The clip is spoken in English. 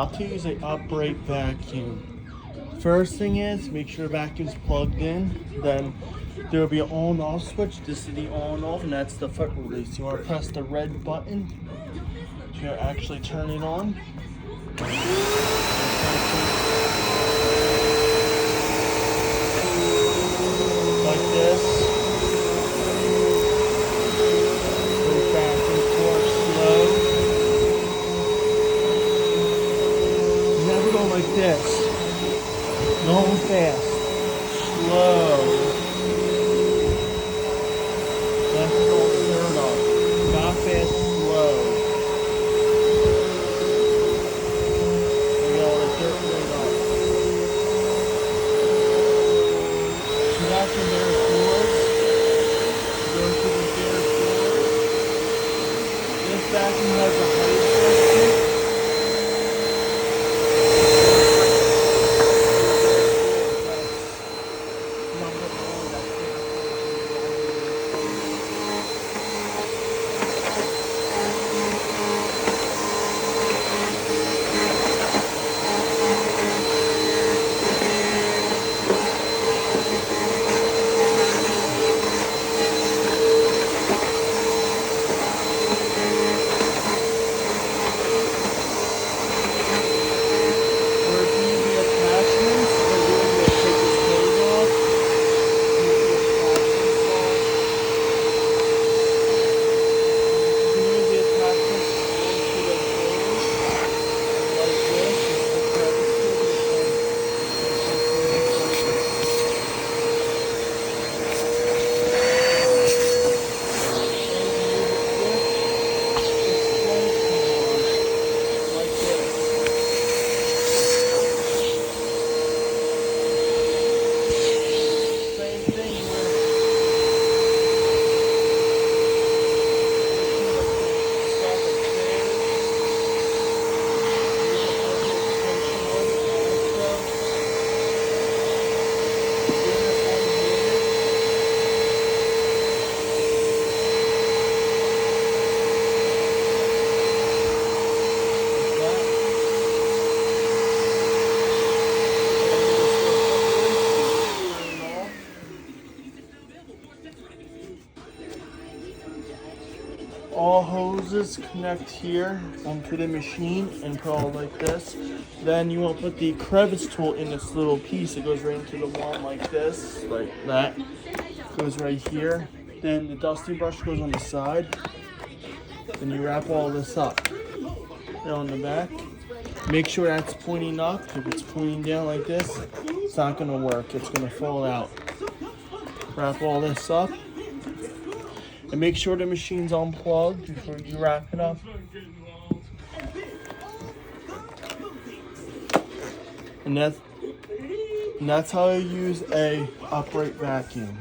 How to use an upright vacuum. First thing is, make sure the vacuum's plugged in. Then there will be an on and off switch. This is the on and off, and that's the foot release. You want to press the red button to actually turn it on. Like this. Go back and forth slow. Never go like this. No fast. Slow. That's the turn off. Not fast, slow. We got the dirt right off. So that's the bare floors. Go to the bare floors. This vacuum has a height adjustment. All hoses connect here onto the machine and put all like this. Then you want to put the crevice tool in this little piece. It goes right into the one like this, like that. Goes right here. Then the dusting brush goes on the side. Then you wrap all this up. And on the back, make sure that's pointing up. If it's pointing down like this, it's not going to work. It's going to fall out. Wrap all this up. And make sure the machine's unplugged before you wrap it up. And that's how you use a upright vacuum.